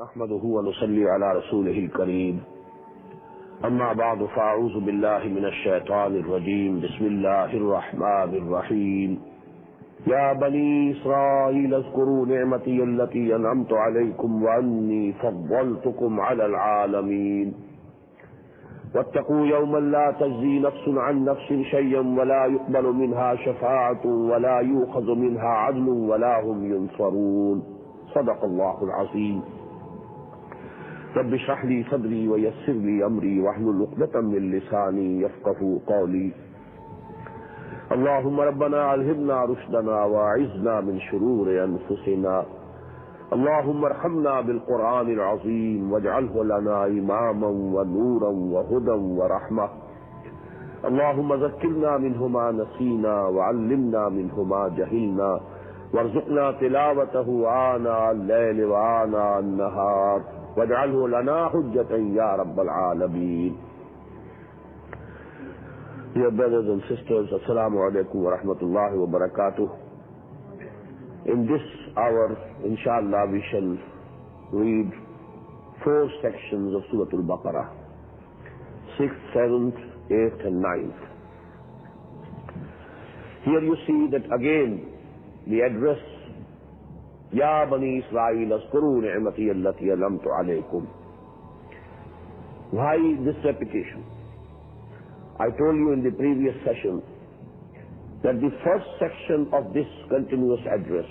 نحمده ونصلي على رسوله الكريم أما بعد فأعوذ بالله من الشيطان الرجيم بسم الله الرحمن الرحيم يا بني إسرائيل اذكروا نعمتي التي أنعمت عليكم وأني فضلتكم على العالمين واتقوا يوما لا تجزي نفس عن نفس شيئا ولا يقبل منها شفاعة ولا يؤخذ منها عدل ولا هم ينصرون صدق الله العظيم رب اشرح لي صدري ويسر لي أمري واحلل عقدة من لساني يفقهوا قولي اللهم ربنا ألهمنا رشدنا وأعذنا من شرور أنفسنا اللهم ارحمنا بالقرآن العظيم واجعله لنا إماما ونورا وهدى ورحمة اللهم ذكرنا منه ما نسينا وعلمنا منه ما جهلنا وارزقنا تلاوته آناء الليل وآناء النهار واجعله لنا حجة يا رب العالمين. Dear brothers and sisters, Assalamu alaikum wa rahmatullahi wa barakatuh. In this hour, inshallah, we shall read 4 sections of Surah Al-Baqarah, 6th, 7th, 8th and 9th. Here you see that again the address Ya Bani Israel azkuru ni'mati allati an'amtu alaykum. Why this repetition? I told you in the previous session that the first section of this continuous address,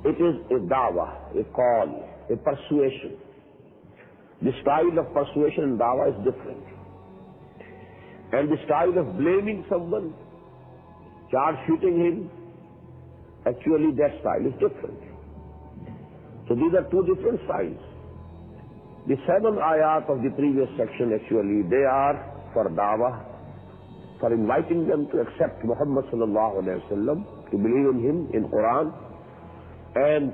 it is a da'wah, a call, a persuasion. The style of persuasion in da'wah is different. And the style of blaming someone, charge-shooting him, actually that style is different. So these are 2 different styles. The 7 ayat of the previous section actually, they are for da'wah, for inviting them to accept Muhammad sallallahu alayhi wa sallam, to believe in him, in Quran, and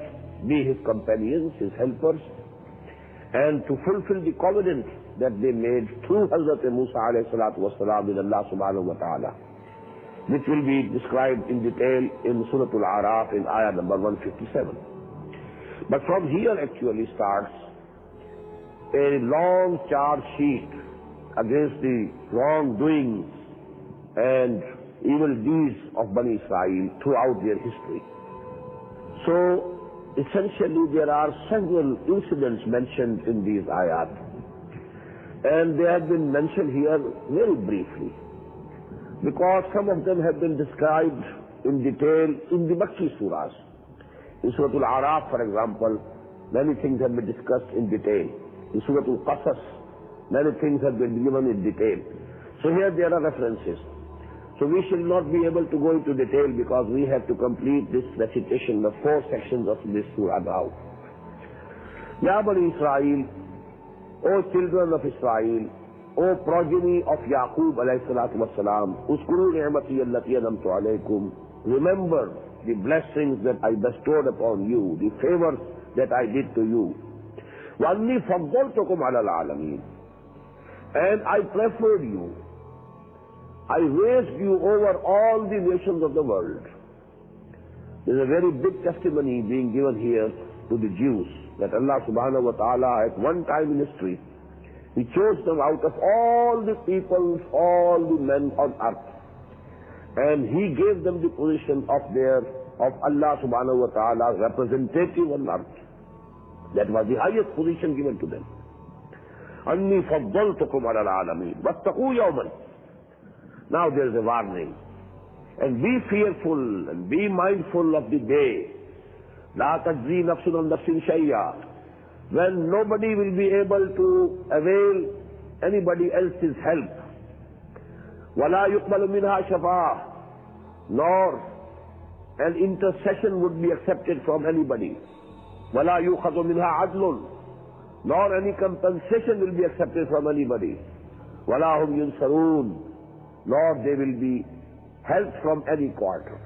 be his companions, his helpers, and to fulfill the covenant that they made through Hazrat Musa alayhi salatu wa salam with Allah subhanahu wa ta'ala, which will be described in detail in Surah Al-A'raf in ayah number 157. But from here actually starts a long charge sheet against the wrongdoings and evil deeds of Bani Israel throughout their history. So essentially there are several incidents mentioned in these ayat, and they have been mentioned here very briefly, because some of them have been described in detail in the Makki surahs. In Surah Al-A'raf, for example, many things have been discussed in detail. In Surah Al-Qasas, many things have been given in detail. So here there are references. So we shall not be able to go into detail because we have to complete this recitation of 4 sections of this surah now. Ya Bani Israel, O children of Israel, O progeny of Yaqub alayhi salatu wasalam, uskuru ni'mati allati an'amtu alaykum, remember the blessings that I bestowed upon you, the favors that I did to you. Wa anni faddaltukum ala al-alamin, and I preferred you, I raised you over all the nations of the world. There is a very big testimony being given here to the Jews that Allah subhanahu wa ta'ala at one time in history, He chose them out of all the peoples, all the men on earth. And He gave them the position of Allah subhanahu wa ta'ala's representative on earth. That was the highest position given to them. Anni faddaltukum ala al-alamin. Wattaqu yawman. Now there is a warning. And be fearful and be mindful of the day. La tajzi nafsun an nafsin shay'a. When nobody will be able to avail anybody else's help. وَلَا يُقْبَلُ مِنْهَا شَفَاعَةٌ, nor an intercession would be accepted from anybody. وَلَا يُؤْخَذُ مِنْهَا عَدْلٌ, nor any compensation will be accepted from anybody. وَلَا هُمْ يُنْصَرُونَ, nor they will be helped from any quarter.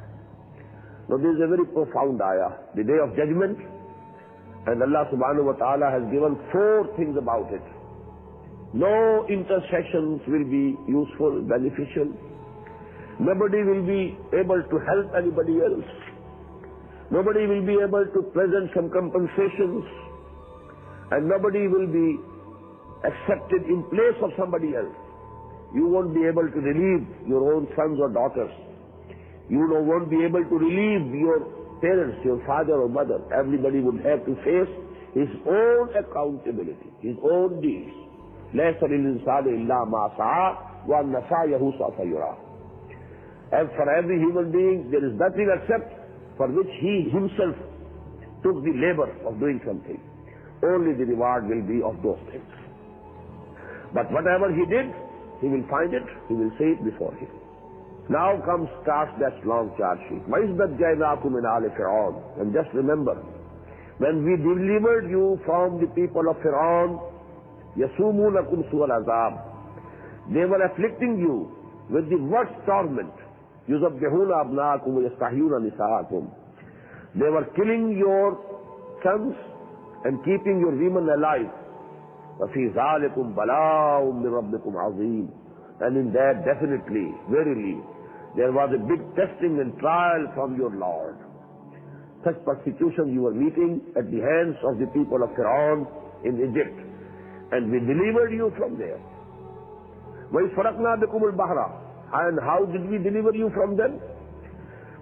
Now this is a very profound ayah. The day of judgment, and Allah subhanahu wa ta'ala has given 4 things about it. No intercessions will be useful, beneficial. Nobody will be able to help anybody else. Nobody will be able to present some compensations. and nobody will be accepted in place of somebody else. You won't be able to relieve your own sons or daughters. You won't be able to relieve your parents, your father or mother. Everybody would have to face his own accountability, his own deeds. لَيْسَ لِلْإِنسَانِ إِلَّا مَا سَعَىٰ وَأَنَّ سَعْيَهُ سَوْفَ يُرَىٰ. As for every human being, there is nothing except for which he himself took the labor of doing something. Only the reward will be of those things. But whatever he did, he will find it, he will see it before him. Now starts that long charge sheet. وَإِذْ نَجَّيْنَاكُم مِّنْ آلِ فِرْعَوْنَ. And just remember, when we delivered you from the people of Fir'aun, يَسُومُونَكُمْ سُوءَ الْعَذَابِ, they were afflicting you with the worst torment. يُذَبِّحُونَ أَبْنَاءَكُمْ وَيَسْتَحْيُونَ نِسَاءَكُمْ. They were killing your sons and keeping your women alive. وَفِي ذَلِكُمْ بَلَاءٌ مِّن رَبِّكُمْ عَظِيمٌ. And in that, definitely, verily, there was a big testing and trial from your Lord. Such persecution you were meeting at the hands of the people of Fir'aun in Egypt. And we delivered you from there. وَإِذْ فَرَقْنَا بِكُمُ الْبَحْرَ. And how did we deliver you from them?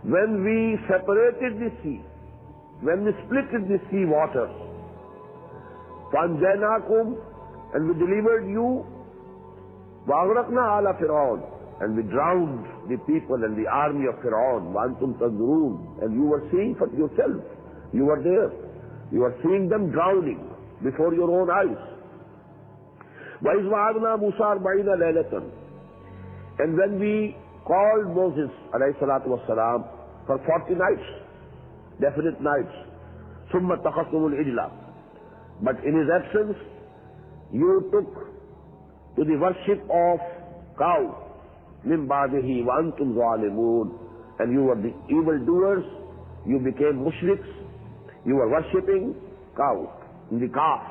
When we separated the sea, when we split the sea waters, فَأَنْجَيْنَاكُمْ, and we delivered you, وَأَغْرَقْنَا عَلَى فِرْعَوْنَ, and we drowned the people and the army of Fir'aun, وَأَنْتُمْ تَنْظُرُونَ, and you were seeing for yourself. You were there. You were seeing them drowning before your own eyes. وَإِذْ وَعَدْنَا مُوسَىٰ 40 لَيْلَةً. And when we called Moses alayhi salatu wassalam for 40 nights, definite nights, ثُمَّ اتَّخَذْتُمُ الْعِجْلَ. But in his absence, you took to the worship of cow, مِن بَعْدِهِ وَأَنْتُمْ ظَالِمُونَ, and you were the evildoers, you became mushriks, you were worshipping cow, in the calf.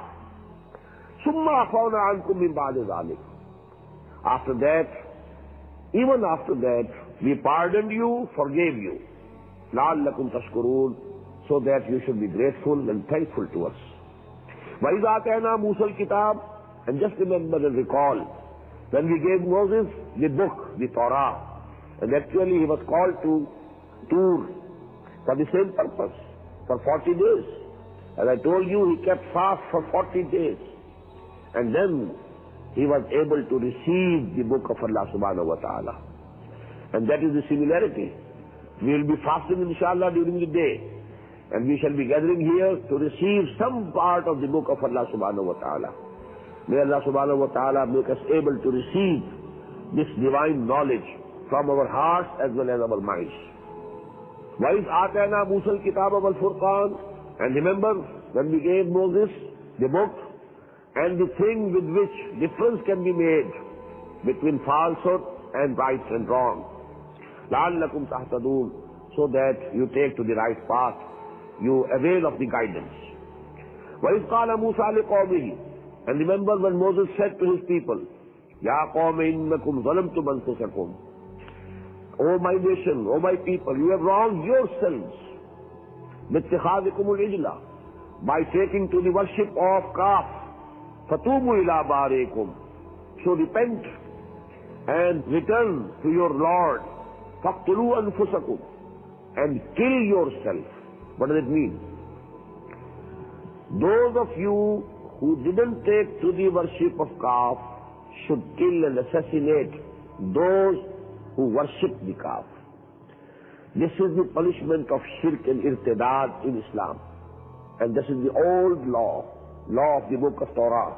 ثُمَّ عَفَوْنَا عَنْكُمْ مِن بَعْدِ ذَلِكَ. After that, even after that, we pardoned you, forgave you, لَعَلَّكُمْ تَشْكُرُونَ, so that you should be grateful and thankful to us. وَإِذْ آتَيْنَا مُوسَى الْكِتَابَ. And just remember and recall, when we gave Moses the book, the Torah, and actually he was called to Tur for the same purpose, for 40 days. As I told you, he kept fast for 40 days. And then he was able to receive the book of Allah subhanahu wa ta'ala. And that is the similarity. We will be fasting inshallah during the day. And we shall be gathering here to receive some part of the book of Allah subhanahu wa ta'ala. May Allah subhanahu wa ta'ala make us able to receive this divine knowledge from our hearts as well as our minds. وَإِذْ آتَيْنَا مُوسَى الْكِتَابَ وَالْفُرْقَانَ. And remember, when we gave Moses the book and the thing with which difference can be made between falsehood and right and wrong. لَعَلَّكُمْ تَهْتَدُونَ, so that you take to the right path, you avail of the guidance. وَإِذْ قَالَ مُوسَى لِقَوْمِهِ. And remember when Moses said to his people, يَا قَوْمِ إِنَّكُمْ ظَلَمْتُمْ أَنفُسَكُمْ. O my nation, O my people, you have wronged yourselves بِاتِّخَاذِكُمُ الْعِجْلَ, by taking to the worship of calf. فَتُوبُوا إِلَىٰ بَارِئِكُمْ. So repent and return to your Lord. فَاقْتُلُوا أَنفُسَكُمْ, and kill yourself. What does it mean? Those of you who didn't take to the worship of calf should kill and assassinate those who worship the calf. This is the punishment of shirk and irtidad in Islam. And this is the old law of the book of Torah.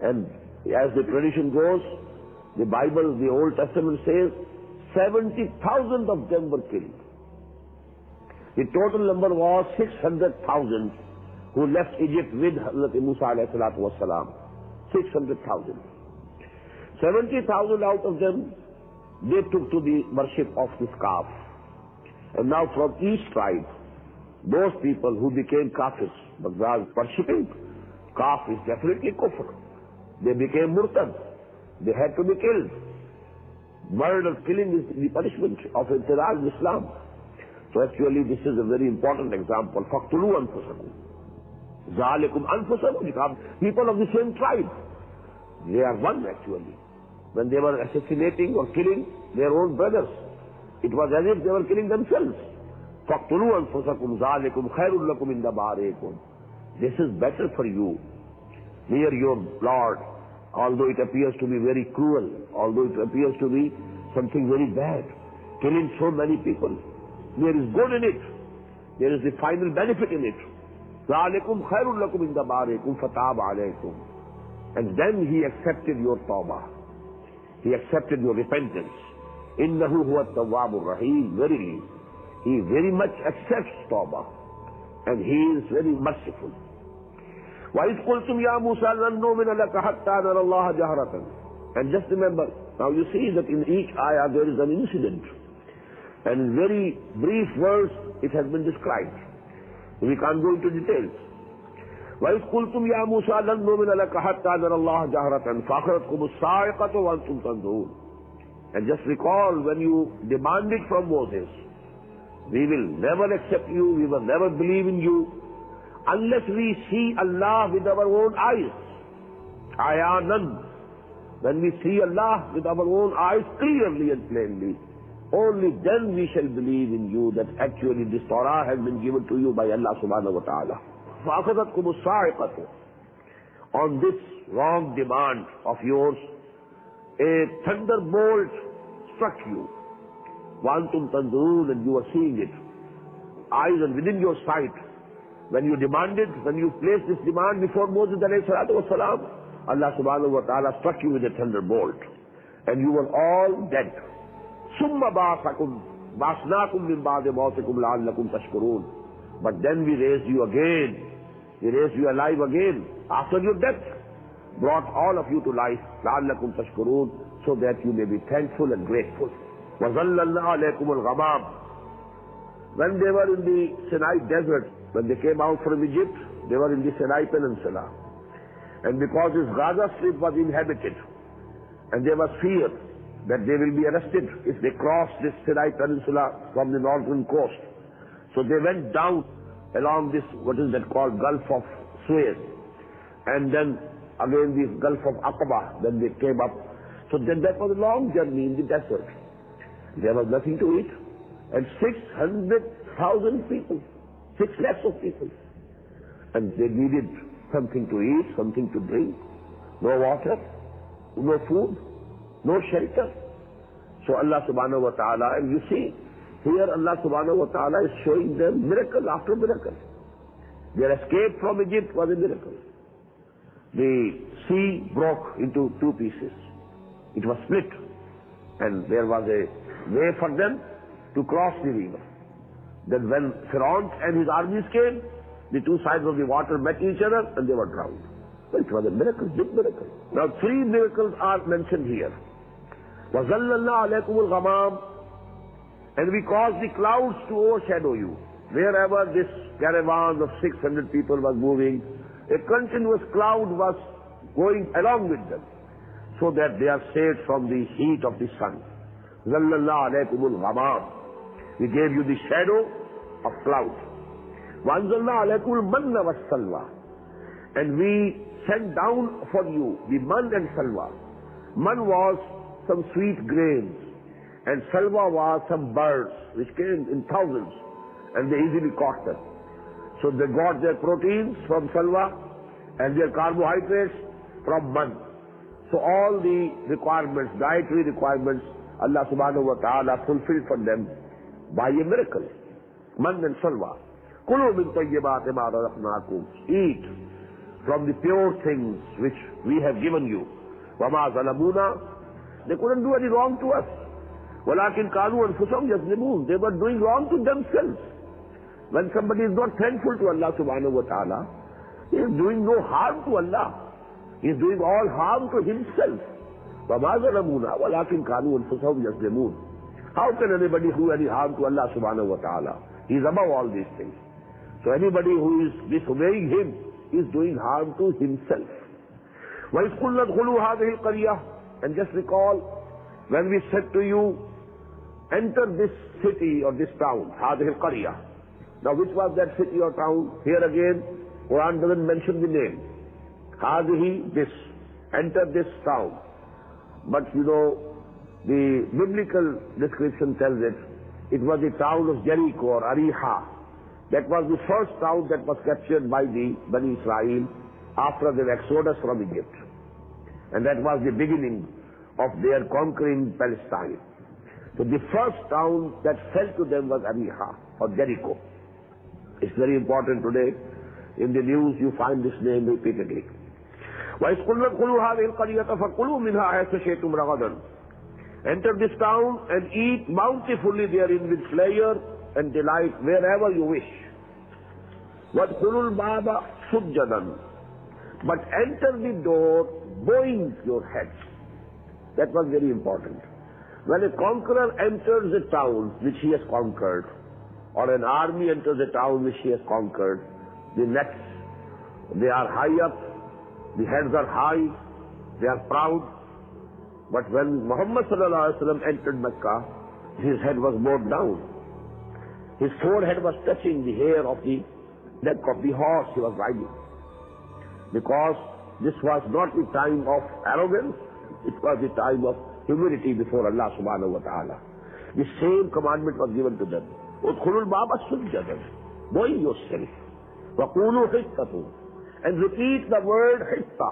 And as the tradition goes, the Bible, the Old Testament says, 70,000 of them were killed. The total number was 600,000 who left Egypt with Hazrat Musa alayhi salatu wassalam. 600,000. 70,000 out of them, they took to the worship of this calf. And now from each tribe, those people who became kafirs, but were worshipping calf is definitely kufr. They became murtad. They had to be killed. Murder, killing is the punishment of irtidad in Islam. So actually this is a very important example. فَاقْتُلُوا أَنفُسَكُمْ. ذَلِكُمْ أَنفُسَكُمْ, people of the same tribe. They are one actually. When they were assassinating or killing their own brothers, it was as if they were killing themselves. فَاقْتُلُوا أَنفُسَكُمْ ذَلِكُمْ خَيْرٌ لَكُمْ عِنْدَ بَارِئِكُمْ. This is better for you near your Lord, although it appears to be very cruel, although it appears to be something very bad, killing so many people. There is good in it. There is the final benefit in it. ذَلِكُمْ خَيْرٌ لَكُمْ عِنْدَ بَارِئِكُمْ فَتَابَ عَلَيْكُمْ. And then He accepted your tawbah. He accepted your repentance. إِنَّهُ هُوَ التَّوَّابُ الرَّحِيمُ. Verily, He very much accepts tawbah. And He is very merciful. وَإِذْ قُلْتُمْ يَا مُوسَى لَن نُّؤْمِنَ لَكَ حَتَّى نَرَى اللَّهَ جَهْرَةً. And just remember, now you see that in each ayah there is an incident. And in very brief words it has been described. We can't go into details. وَإِذْ قُلْتُمْ يَا مُوسَى لَن نُّؤْمِنَ لَكَ حَتَّى نَرَى اللَّهَ جَهْرَةً فَأَخَذَتْكُمُ الصَّاعِقَةُ وَأَنْتُمْ تَنظُرُونَ. And just recall when you demanded from Moses, we will never accept you, we will never believe in you, unless we see Allah with our own eyes. Ayanan. When we see Allah with our own eyes clearly and plainly, only then we shall believe in you that actually this Torah has been given to you by Allah subhanahu wa ta'ala. فَأَخَذَتْكُمُ الصَّاعِقَةُ. On this wrong demand of yours, a thunderbolt struck you. وَأَنْتُمْ تَنْظُرُونَ, and you are seeing it. Eyes and within your sight. When you demanded, when you placed this demand before Moses alayhi salatu wasalam, Allah subhanahu wa ta'ala struck you with a thunderbolt. And you were all dead. ثُمَّ بَعْثْنَاكُمْ مِنْ بَعْدِ مَوْتِكُمْ لَعَلَّكُمْ تَشْكُرُونَ. But then we raised you again. We raised you alive again after your death. Brought all of you to life. لَعَلَّكُمْ تَشْكُرُونَ, so that you may be thankful and grateful. وَظَلَّلْنَا عَلَيْكُمُ الْغَمَامِ. When they were in the Sinai desert, when they came out from Egypt, they were in the Sinai Peninsula. And because this Gaza Strip was inhabited, and there was fear that they will be arrested if they cross this Sinai Peninsula from the northern coast. So they went down along this, what is that called, Gulf of Suez. And then again the Gulf of Aqaba, then they came up. So then that was a long journey in the desert. There was nothing to eat. And 600,000 people, 6 lakhs of people. And they needed something to eat, something to drink. No water, no food, no shelter. So Allah subhanahu wa ta'ala, and you see, here Allah subhanahu wa ta'ala is showing them miracle after miracle. Their escape from Egypt was a miracle. The sea broke into 2 pieces. It was split. And there was a way for them to cross the river. Then when Pharaoh and his armies came, the 2 sides of the water met each other and they were drowned. Well, it was a miracle, big miracle. Now 3 miracles are mentioned here. وَظَلَّلْنَا عَلَيْكُمُ الْغَمَامِ. And we caused the clouds to overshadow you. Wherever this caravan of 600 people was moving, a continuous cloud was going along with them, so that they are saved from the heat of the sun. Zallallahu alaykumul ghamam. We gave you the shadow of cloud. Wanzalna alaykumul manna was salwa. And we sent down for you the man and salwa. Man was some sweet grains, and salwa was some birds which came in thousands, and they easily caught them. So they got their proteins from salwa and their carbohydrates from man. So all the requirements, dietary requirements, Allah subhanahu wa ta'ala fulfilled for them by a miracle. Man and salwa. Kulu min tayyibati ma razaqnakum. Eat from the pure things which we have given you. Wa ma zalamuna. They couldn't do any wrong to us. Walakin kanu anfusahum yazlimun. They were doing wrong to themselves. When somebody is not thankful to Allah subhanahu wa ta'ala, he is doing no harm to Allah. He is doing all harm to himself. وَمَا ظَلَمُونَا وَلَكِنْ كَانُوا أَنفُسَهُمْ يَظْلِمُونَ. How can anybody do any harm to Allah subhanahu wa ta'ala? He is above all these things. So anybody who is disobeying him is doing harm to himself. وَإِذْ قُلْنَا ادْخُلُوا هَذِهِ الْقَرْيَةَ. And just recall, when we said to you, enter this city or this town, هَذِهِ الْقَرْيَةَ. Now which was that city or town? Here again, Quran doesn't mention the name. Hadihi, this. Enter this town. But you know, the biblical description tells it was the town of Jericho or Ariha. That was the first town that was captured by the Bani Israel after their exodus from Egypt. And that was the beginning of their conquering Palestine. So the first town that fell to them was Ariha or Jericho. It's very important today. In the news you find this name repeatedly. وَإِذْ قُلْنَا ادْخُلُوا هَٰذِهِ الْقَرْيَةَ فَكُلُوا مِنْهَا حَيْثُ شِئْتُمْ رَغَدًا. Enter this town and eat bountifully therein with pleasure and delight wherever you wish. وَادْخُلُوا الْبَابَ سُجَّدًا. But enter the door bowing your heads. That was very important. When a conqueror enters a town which he has conquered, or an army enters a town which he has conquered, the necks, they are high up, the heads are high, they are proud. But when Muhammad sallallahu alaihi wasallam entered Mecca, his head was bowed down. His forehead was touching the hair of the neck of the horse he was riding. Because this was not the time of arrogance, it was the time of humility before Allah subhanahu wa ta'ala. The same commandment was given to them. Udkhulul baba sujjadan. Bow yourself. Waqulu hittatu. And repeat the word hitta.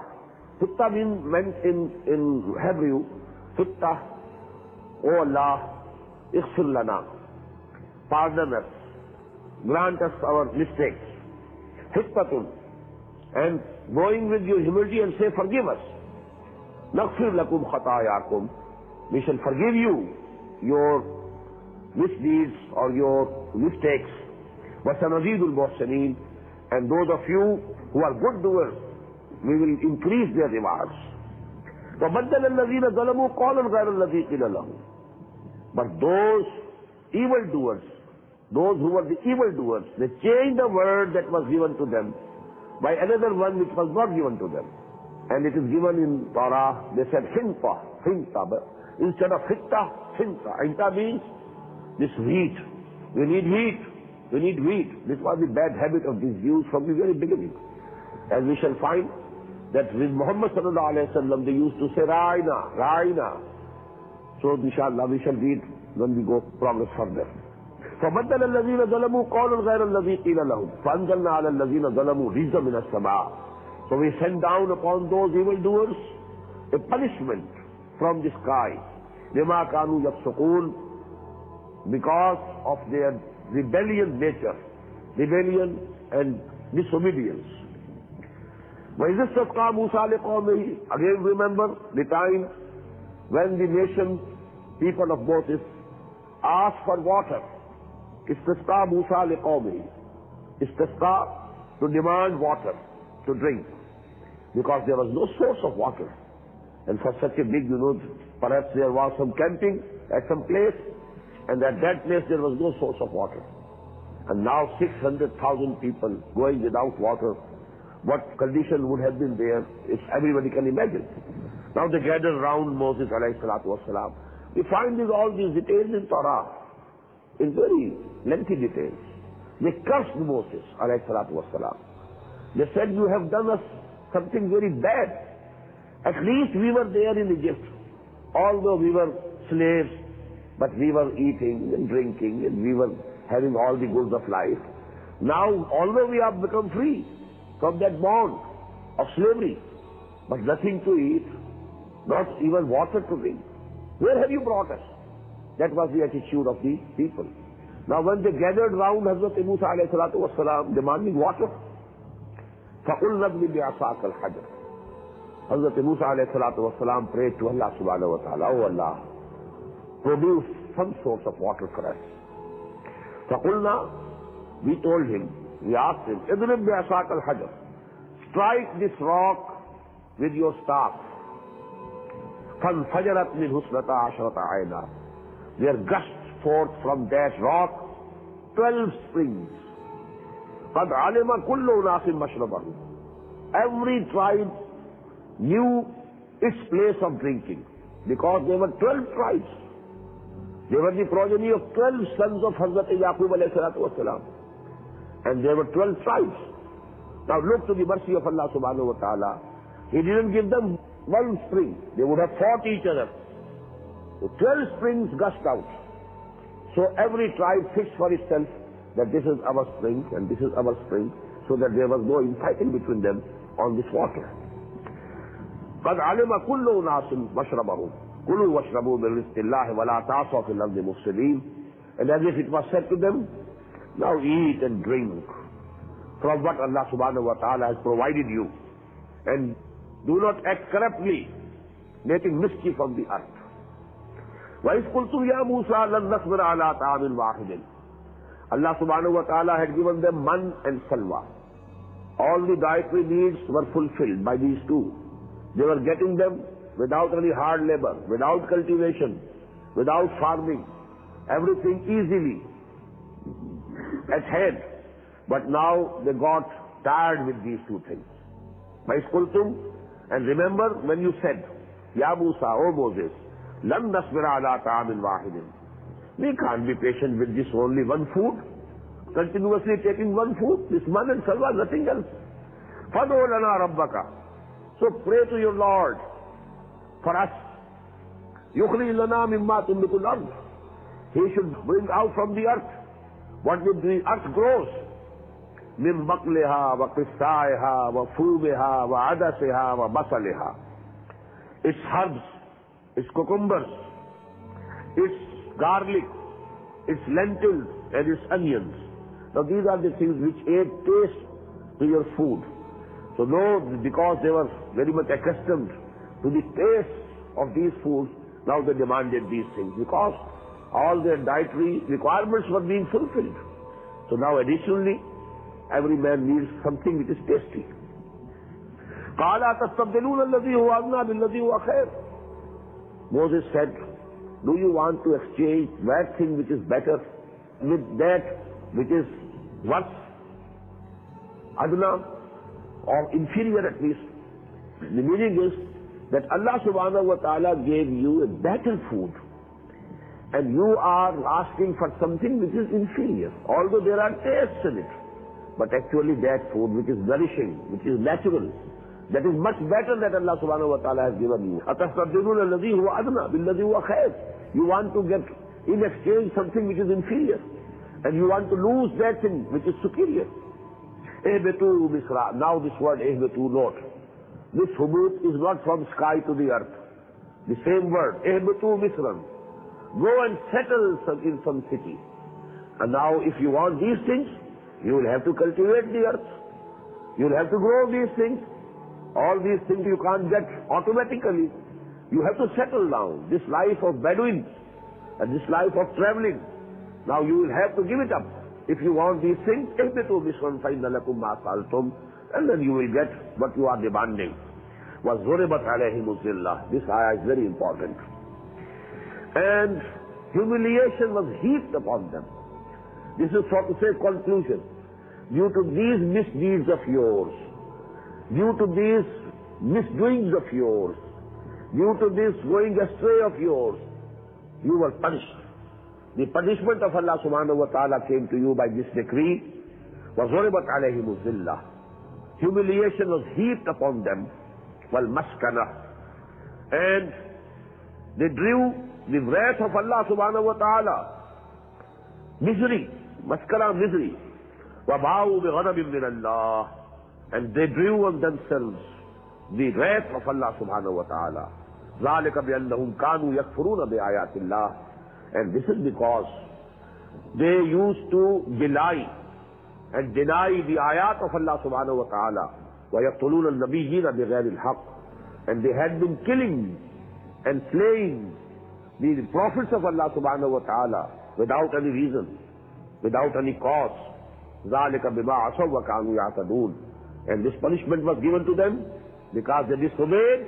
Hitta meant in Hebrew, hitta, O Allah, ighfir lana. Pardon us. Grant us our mistakes. Hittatun. And going with your humility and say, forgive us. Naghfir lakum khatayakum. We shall forgive you your misdeeds or your mistakes. وَسَنَزِيدُ الْمُحْسِنِينَ. And those of you who are good doers, we will increase their rewards. وَبَدَّلَ الَّذِينَ ظَلَمُوا قَوْلًا غَيْرَ الَّذِي قِيلَ لَهُمْ. But those evildoers, those who were the evildoers, they changed the word that was given to them by another one which was not given to them. And it is given in Torah, they said hinta, but instead of hitta, hinta. Hinta means this wheat. We need wheat. We need wheat. This was the bad habit of these Jews from the very beginning. As we shall find that with Muhammad sallallahu alayhi wa sallam, they used to say Raina, Raina. So inshallah we shall read when we go progress further. فَبَدَّلَ الَّذِينَ ظَلَمُوا قَوْلًا غَيْرَ الَّذِي قِيلَ لَهُمْ فَأَنزَلْنَا عَلَى الَّذِينَ ظَلَمُوا رِجْزًا مِنَ السَّمَاءِ. So we send down upon those evildoers a punishment from the sky. لِمَا كَانُوا يَفْسُقُونَ. Because of their rebellion nature, rebellion and disobedience. وَإِذِ اسْتَسْقَىٰ مُوسَىٰ لِقَوْمِهِ. Again remember the time when the nation, people of Moses, asked for water. Istasqa Musa liqawmihi. Istasqa, to demand water, to drink. Because there was no source of water. And for such a big, perhaps there was some camping at some place, and at that place there was no source of water. And now 600,000 people going without water. What condition would have been there, if everybody can imagine. Now they gathered around Moses alayhi salatu wasalam. We find all these details in Torah, in very lengthy details. They cursed Moses alayhi salatu wasalam. They said, you have done us something very bad. At least we were there in Egypt. Although we were slaves, but we were eating and drinking and we were having all the goods of life. Now, although we have become free from that bond of slavery, but nothing to eat, not even water to drink. Where have you brought us? That was the attitude of the people. Now when they gathered round Hazrat Musa alayhi salatu wasalam demanding water, فَقُلْنَا ابْنِ بِعَصَاكَ الْحَجَرَ. Hazrat Musa alayhi salatu wasalam prayed to Allah subhanahu wa ta'ala, oh Allah, produce some source of water for us. فَقُلْنَا, we told him, we asked him, اضرب بعصاك الحجر. Strike this rock with your staff. فَانْفَجَرَتْ مِنْهُ اثْنَتَا عَشْرَةَ عَيْنًا. There gushed forth from that rock 12 springs. قَدْ عَلِمَ كُلُّ أُنَاسٍ مَشْرَبَهُ. Every tribe knew its place of drinking, because there were 12 tribes. They were the progeny of 12 sons of Hazrat Yaqub alayhi salatu wasalam. And there were 12 tribes. Now look to the mercy of Allah subhanahu wa ta'ala. He didn't give them one spring. They would have fought each other. So 12 springs gushed out. So every tribe fixed for itself that this is our spring and this is our spring, so that there was no infighting between them on this water. قَدْ عَلِمَ كُلُّ أُنَاسٍ مَشْرَبَهُمْ كُلُوا وَاشْرَبُوا مِنْ رِزْقِ اللَّهِ وَلَا تَعْصَوْا فِي الْأَرْضِ مُفْسِدِينَ. And as if it was said to them, now eat and drink from what Allah subhanahu wa ta'ala has provided you, and do not act corruptly, making mischief of the earth. وَإِذْ قُلْتُمْ يَا مُوسَىٰ لَن نَّصْبِرَ عَلَىٰ طَعَامٍ وَاحِدٍ. Allah subhanahu wa ta'ala had given them man and salwa. All the dietary needs were fulfilled by these two. They were getting them without any hard labor, without cultivation, without farming, everything easily at hand. But now they got tired with these two things. وَإِذْ قُلْتُمْ, and remember when you said, Ya Musa, O Moses, لَن نَصْبِرَ عَلَىٰ طَعَامٍ وَاحِدٍ. We can't be patient with this only one food, continuously taking one food, this man and salwa, nothing else. فَادْعُ لَنَا رَبَّكَ. So pray to your Lord for us. يُخْرِجْ لَنَا مِمَّا تُنبِتُ الْأَرْضُ. He should bring out from the earth what the earth grows. مِنْ بَقْلِهَا وَقِثَّائِهَا وَفُومِهَا وَعَدَسِهَا وَبَصَلِهَا. Its herbs, its cucumbers, its garlic, its lentils, and its onions. Now these are the things which add taste to your food. So no, because they were very much accustomed to the taste of these foods, now they demanded these things, because all their dietary requirements were being fulfilled. So now additionally, every man needs something which is tasty. قَالَ أَتَسْتَبْدِلُونَ الَّذِي هُوَ أَدْنَىٰ بِالَّذِي هُوَ خَيْرٌ. Moses said, do you want to exchange that thing which is better with that which is worse, adna, or inferior at least? The meaning is that Allah subhanahu wa ta'ala gave you a better food, and you are asking for something which is inferior, although there are tastes in it. But actually that food which is nourishing, which is natural, that is much better that Allah subhanahu wa ta'ala has given you. أَتَسْتَبْدِلُونَ الَّذِي هُوَ أَدْنَىٰ بِالَّذِي هُوَ خَيْرٌ. You want to get in exchange something which is inferior, and you want to lose that thing which is superior. اهبطوا مصر. Now this word اهبطوا, note, this hubut is not from sky to the earth. The same word, اهبطوا مصر. Go and settle in some city. And now if you want these things, you will have to cultivate the earth. You will have to grow these things. All these things you can't get automatically. You have to settle down. This life of Bedouins and this life of traveling, now you will have to give it up. If you want these things, اهبطوا مصرا فإن لكم ما سألتم, and then you will get what you are demanding. وَضُرِبَتْ عَلَيْهِمُ الذِّلَّةُ. This ayah is very important. And humiliation was heaped upon them. This is, so to say, conclusion. Due to these misdeeds of yours, due to these misdoings of yours, due to this going astray of yours, you were punished. The punishment of Allah subhanahu wa ta'ala came to you by this decree. وَضُرِبَتْ عَلَيْهِمُ الذِّلَّةُ. Humiliation was heaped upon them. وَالْمَسْكَنَةُ. And they drew the wrath of Allah subhanahu wa ta'ala. Misery, maskana, misery. وَبَاءُوا بِغَضَبٍ مِّنَ اللَّهِ. And they drew on themselves the wrath of Allah subhanahu wa ta'ala. ذَلِكَ بِأَنَّهُمْ كَانُوا يَكْفُرُونَ بِآيَاتِ اللَّهِ. And this is because they used to belie and deny the ayat of Allah subhanahu wa ta'ala. وَيَقْتُلُونَ النَّبِيِّينَ بِغَيْرِ الْحَقِّ. And they had been killing and slaying the prophets of Allah subhanahu wa ta'ala without any reason, without any cause. ذَلِكَ بِمَا عَصَوْا وَكَانُوا يَعْتَدُونَ. And this punishment was given to them because they disobeyed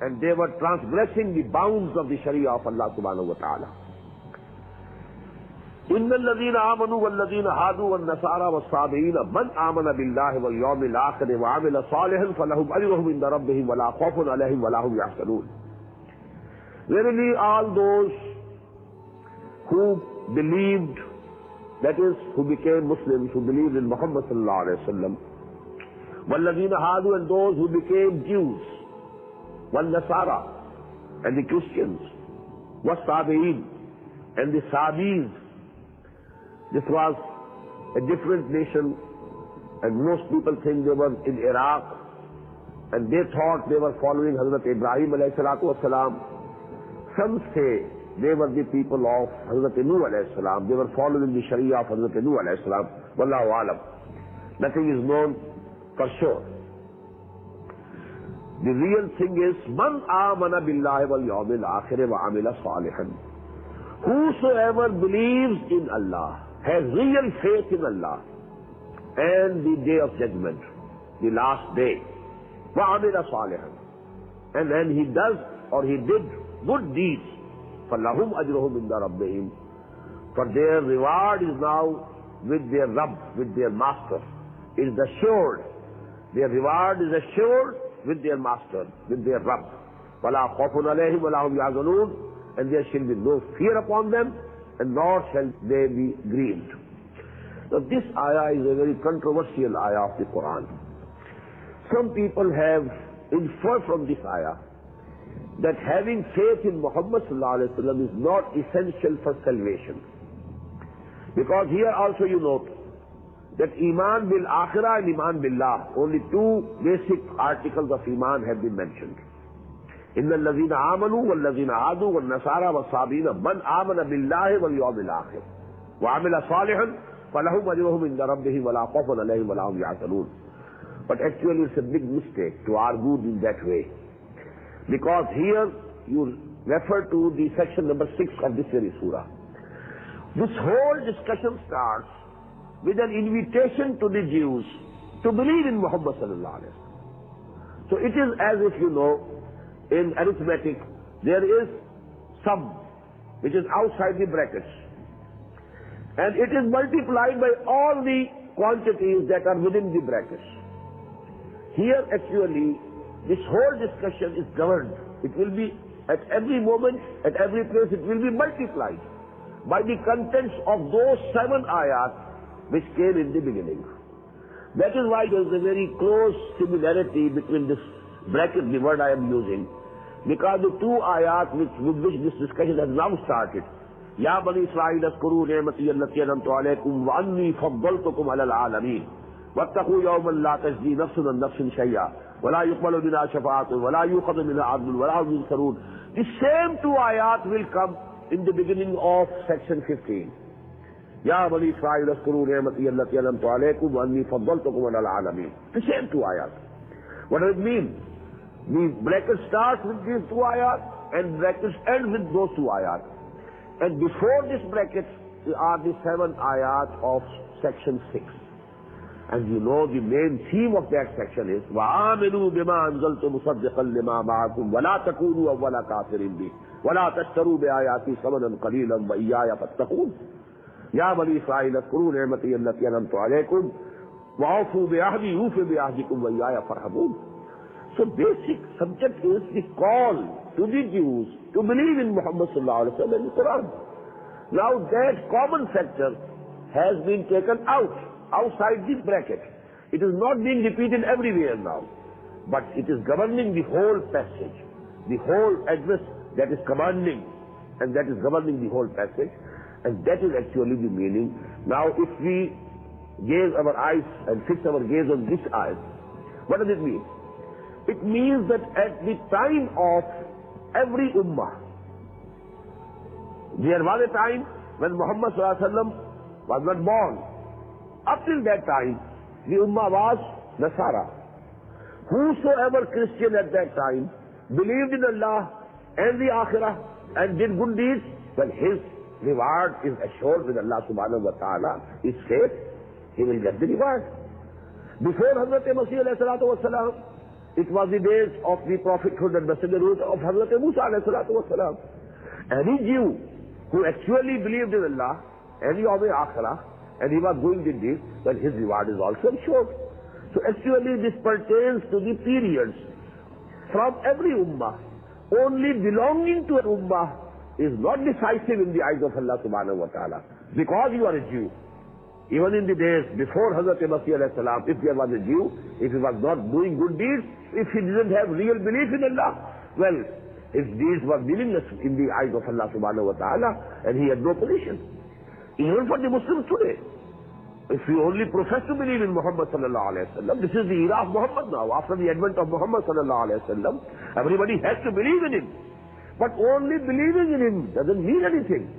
and they were transgressing the bounds of the Sharia of Allah subhanahu wa ta'ala. إِنَّ الَّذِينَ آمَنُوا وَالَّذِينَ هَادُوا وَالنَّصَارَى وَالصَّابِئِينَ مَنْ آمَنَ بِاللَّهِ وَالْيَوْمِ الْآخِرِ وَعَمِلَ صَالِحًا فَلَهُمْ أَجْرُهُمْ عِندَ رَبِّهِمْ وَلَا خَوْفٌ عَلَيْهِمْ وَلَا هُمْ يَحْزَنُونَ. Verily all those who believed, that is, who became Muslims, who believed in Muhammad sallallahu alayhi wa sallam, وَالَّذِينَ هَادُوا, and those who became Jews, وَالنَّصَارَى, and the Christians, وَالصَّابِئِينَ, and the Sabis. This was a different nation, and most people think they were in Iraq, and they thought they were following Hazrat Ibrahim alayhi salatu wasalam. Some say they were the people of Hazrat Nuh alayhi salam. They were following the Sharia of Hazrat Nuh alayhi salam. Wallahu alam. Nothing is known for sure. The real thing is, Man amana billahi wal yawmil akhir wa amila salihan. Whosoever believes in Allah, has real faith in Allah, and the day of judgment, the last day, wa amila salihan, and then he does or he did good deeds, فَلَهُمْ أَجْرُهُمْ عِنْدَ رَبِّهِمْ, for their reward is now with their Rabb, with their Master. It is assured. Their reward is assured with their Master, with their Rabb. وَلَا خَوْفٌ عَلَيْهِمْ وَلَا هُمْ يَحْزَنُونَ, and there shall be no fear upon them, and nor shall they be grieved. Now this ayah is a very controversial ayah of the Quran. Some people have inferred from this ayah that having faith in Muhammad sallallahu alaihi wasallam is not essential for salvation. Because here also you note that Iman bil Akhirah and Iman billah, only two basic articles of Iman have been mentioned. Inna allazina amanu wal lazina adu wal nasara wal sabina man amana billahi wal yawmil akhir wa amila salihan falahum ajruhum inda rabbihim wa la khawfun alayhim wa la hum yahzanun. But actually it's a big mistake to argue in that way. Because here you refer to the section number 6 of this very surah. This whole discussion starts with an invitation to the Jews to believe in Muhammad sallallahu alaihi wasallam. So it is as if you know, in arithmetic, there is sum, which is outside the brackets. And it is multiplied by all the quantities that are within the brackets. Here actually, this whole discussion is governed. It will be at every moment, at every place, it will be multiplied by the contents of those 7 ayat which came in the beginning. That is why there is a very close similarity between this bracket, the word I am using, because the 2 ayat with which this discussion has now started. Ya Bani Israel askuru ni'mati allati an'amtu alaykum wa anni faddaltukum ala al-alamin wattaqu yawman la tajzi nafsun an nafsin shay'a wa la yuqbalu minha shafa'atun wa la yu'khadhu minha 'adlun wa la hum yunsarun. The same 2 ayat will come in the beginning of section 15. Ya Bani Israel askuru ni'mati allati an'amtu alaykum wa anni faddaltukum ala al-alamin. The same 2 ayat. What does it mean? The bracket starts with these 2 ayat and brackets end with those 2 ayat. And before this bracket are the 7 ayat of section 6. And you know the main theme of that section is وَآمِنُوا بِمَا أَنزَلْتُ مُصَدِّقًا لِمَا مَعَكُمْ وَلَا تَكُونُوا أَوَّلَ كَافِرٍ بِهِ وَلَا تَشْتَرُوا بِآيَاتِي ثَمَنًا قَلِيلًا وَإِيَّايَ فَاتَّقُونِ يَا بَنِي إِسْرَائِيلَ اذْكُرُوا نِعْمَتِيَ الَّتِي أَنْعَمْتُ عَلَيْكُمْ وَأَوْفُوا بِعَهْدِي أُوفِ بِعَهْدِكُمْ وَإِيَّايَ فَارْهَبُونِ. So basic subject is the call to the Jews to believe in Muhammad sallallahu alaihi wasallam and the Quran. Now that common factor has been taken outside this bracket. It is not being repeated everywhere now, but it is governing the whole passage, the whole address that is commanding, and that is governing the whole passage, and that is actually the meaning. Now if we gaze our eyes and fix our gaze on this ayat, what does it mean? It means that at the time of every ummah, there was a time when Muhammad sallallahu alaihi wasallam was not born. Up till that time, the ummah was Nasara. Whosoever Christian at that time believed in Allah and the Akhirah and did good deeds, well, his reward is assured with Allah subhanahu wa ta'ala. Is safe, he will get the reward. Before Hazrat Masih alayhi salatu wasalam, it was the days of the prophethood and messengerhood of Hazrat Musa alayhi salatu wasalam. Any Jew who actually believed in Allah and the Akhirah and he was doing the deeds, well, his reward is also assured. So actually this pertains to the periods from every ummah. Only belonging to an ummah is not decisive in the eyes of Allah subhanahu wa ta'ala. Because you are a Jew, Even in the days before Hazrat Masih alayhi salam, if there was a Jew, if he was not doing good deeds, if he didn't have real belief in Allah, well, his deeds were meaningless in the eyes of Allah subhanahu wa ta'ala, and he had no position. Even for the Muslims today, if you only profess to believe in Muhammad sallallahu alayhi wa sallam, this is the era of Muhammad now. After the advent of Muhammad sallallahu alayhi wa sallam, everybody has to believe in him. But only believing in him doesn't mean anything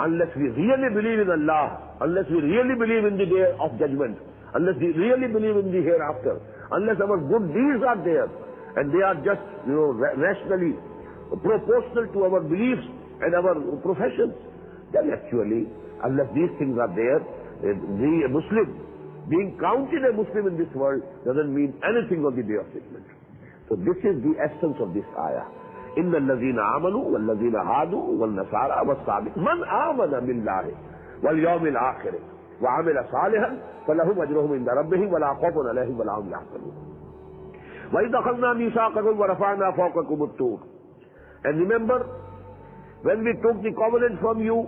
unless we really believe in Allah, unless we really believe in the day of judgment, unless we really believe in the hereafter, unless our good deeds are there, and they are just, rationally proportional to our beliefs and our professions, then actually, unless these things are there, being a Muslim, being counted a Muslim in this world doesn't mean anything on the day of judgment. So this is the essence of this ayah. إِنَّ الَّذِينَ آمَنُوا وَالَّذِينَ هَادُوا وَالنَّصَارَى وَالصَّابِئُونَ مَنْ آمَنَ بِاللَّهِ وَالْيَوْمِ الْآخِرِ وَعَمِلَ صَالِحًا فَلَهُمْ أَجْرُهُمْ عِنْدَ رَبِّهِمْ وَلَا خَوْفٌ عَلَيْهِمْ وَلَا هُمْ يَحْزَنُونَ وَإِذْ أَخَذْنَا مِيثَاقَكُمْ وَرَفَعْنَا فَوْقَكُمُ الطُّورَ. And remember, when we took the covenant from you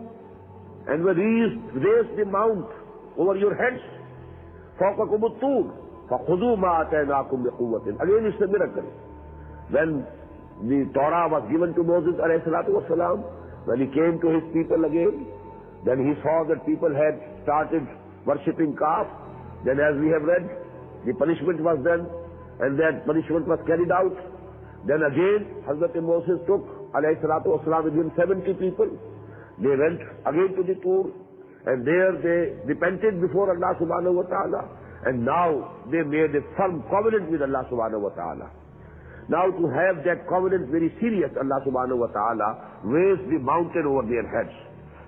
and we raised the mount over your heads, فَوْقَكُمُ الطُّورَ فَخُذُوا مَا آتَيْنَاكُمْ بِقُوَّةٍ. Again it's a miracle. When the Torah was given to Moses alayhi salatu wasalam, when he came to his people again, then he saw that people had started worshipping calf. Then as we have read, the punishment was done, and that punishment was carried out. Then again, Hazrat Moses took alayhi salatu wasalam with him 70 people. They went again to the Tur, and there they repented before Allah subhanahu wa ta'ala, and now they made a firm covenant with Allah subhanahu wa ta'ala. Now to have that covenant very serious, Allah subhanahu wa ta'ala raised the mountain over their heads.